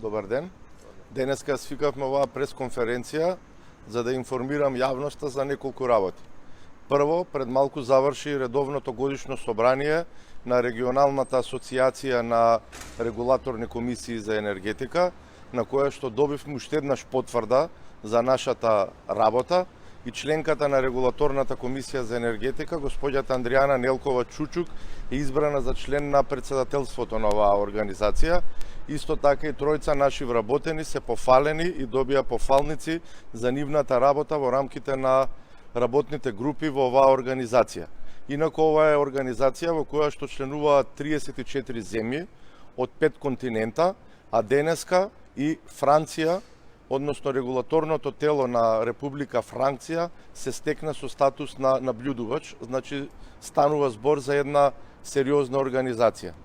Добар ден. Денеска свикавме оваа пресконференција за да информирам јавноста за неколку работи. Прво, пред малку заврши редовното годишно собрание на регионалната асоциација на регулаторни комисии за енергетика, на која што добивме уште еднаш потврда за нашата работа и членката на регулаторната комисија за енергетика, господјата Андријана Нелкова Чучук, е избрана за член на председателството на оваа организација. Исто така и тројца наши вработени се пофалени и добија пофалници за нивната работа во рамките на работните групи во оваа организација. Инаку ова е организација во која што членуваат 34 земји од 5 континента, а денеска и Франција, односно регулаторното тело на Република Франција, се стекна со статус на наблюдувач, значи станува збор за една сериозна организација.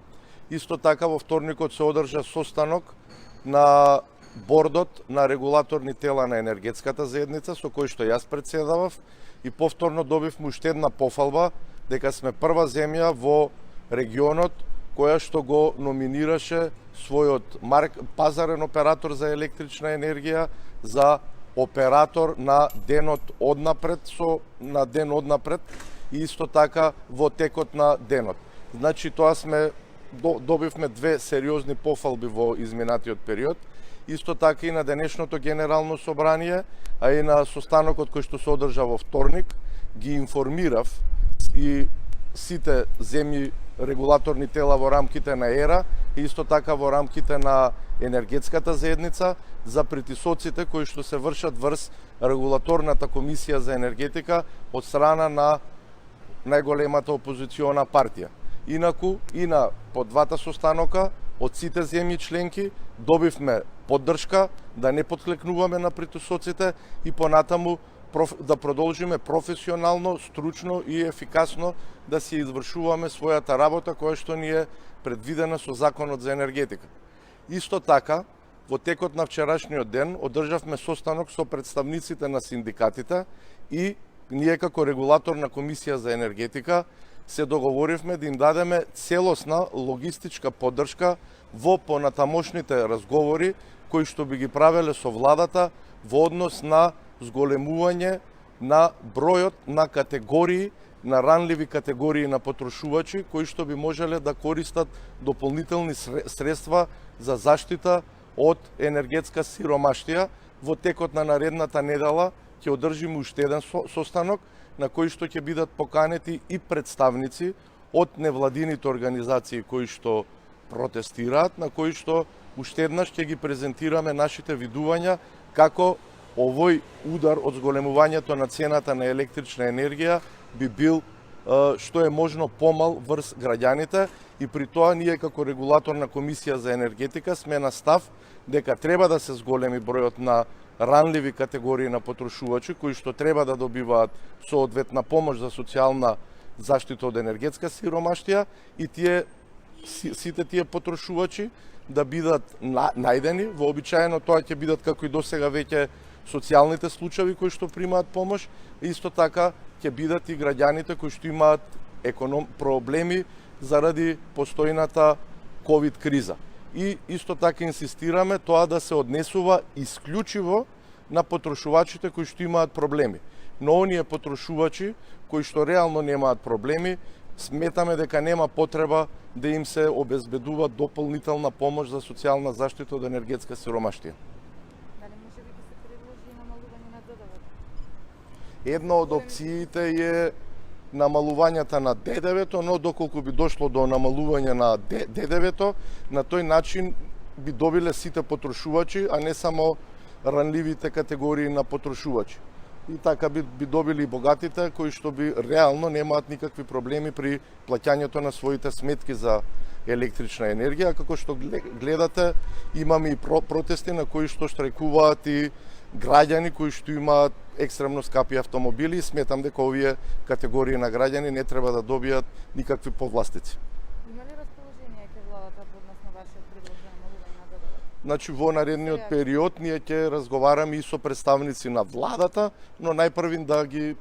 Исто така во вторникот се одржа состанок на бордот на регулаторни тела на енергетската заедница, со кој што јас председавав, и повторно добивме уште една пофалба дека сме прва земја во регионот која што го номинираше својот пазарен оператор за електрична енергија за оператор на денот однапред, на ден однапред и исто така во текот на денот. Значи тоа добивме две сериозни пофалби во изминатиот период. Исто така и на денешното генерално собрание, а и на состанокот кој што се одржа во вторник, ги информирав и сите земји регулаторни тела во рамките на ЕРА и исто така во рамките на енергетската заедница за притисоците кои што се вршат врз регулаторната комисија за енергетика од страна на најголемата опозициона партија. Инаку и на по двата состанока од сите земји членки добивме поддршка да не подклекнуваме на притисоците и понатаму да продолжиме професионално, стручно и ефикасно да си извршуваме својата работа која што ни е предвидена со Законот за енергетика. Исто така, во текот на вчерашниот ден одржавме состанок со представниците на синдикатите и ние како регулаторна комисија за енергетика се договоривме да им дадеме целосна логистичка поддршка во понатамошните разговори кои што би ги правеле со владата во однос на зголемување на бројот на категории, на ранливи категории на потрошувачи кои што би можеле да користат дополнителни средства за заштита од енергетска сиромаштија. Во текот на наредната недела ќе одржиме уште еден состанок на кој што ќе бидат поканети и представници од невладините организации кои што протестираат, на кои што уште еднаш ќе ги презентираме нашите видувања како овој удар од зголемувањето на цената на електрична енергија би бил што е можно помал врз граѓаните и при тоа ние како регулаторна комисија за енергетика сме на став дека треба да се зголеми бројот на ранливи категории на потрошувачи кои што треба да добиваат соодветна помош за социјална заштита од енергетска сиромаштија и сите тие потрошувачи да бидат најдени. Вообичаено тоа ќе бидат како и досега веќе социјалните случаи кои што примаат помош, исто така ќе бидат и граѓаните кои што имаат проблеми заради постојната ковид криза. И исто така инсистираме тоа да се однесува исклучиво на потрошувачите кои што имаат проблеми. Но оние потрошувачи кои што реално немаат проблеми, сметаме дека нема потреба да им се обезбедува дополнителна помош за социјална заштита од енергетска сиромаштија. Дали може би да се предложи намалување на ДДВ? Една од опциите е намалувањата на ДДВ-то, но доколку би дошло до намалување на ДДВ-то, на тој начин би добиле сите потрошувачи, а не само ранливите категории на потрошувачи. И така би добили и богатите, кои што би реално немаат никакви проблеми при плаќањето на своите сметки за електрична енергија. Како што гледате, имаме и протести на кои што штрајкуваат и граѓани кои што имаат екстремно скапи автомобили. Сметам дека овие категории на граѓани не треба да добијат никакви повластици. Има ли расположение кај владата односно вашиот предлог за намалување на ДДВ? Значи, во наредниот период ние ќе разговараме и со представници на владата, но најпрвин да ги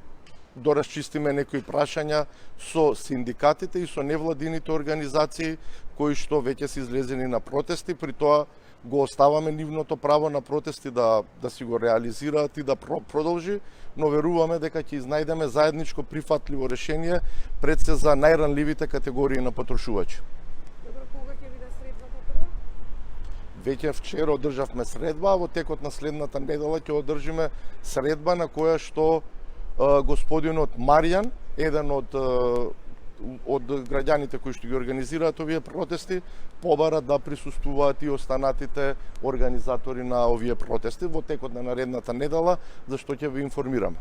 доразчистиме некои прашања со синдикатите и со невладините организации кои што веќе се излезени на протести, при тоа го оставаме нивното право на протести да си го реализираат и да продолжи, но веруваме дека ќе изнајдеме заедничко прифатливо решение пред се за најранливите категории на потрошувачи. Добро, кога ќе биде средбата прва? Веќе вчера одржавме средба, а во текот на следната недела ќе одржиме средба на која што господинот Маријан, еден од граѓаните кои што ги организираат овие протести, побара да присуствуваат и останатите организатори на овие протести во текот на наредната недела, за што ќе ви информираме.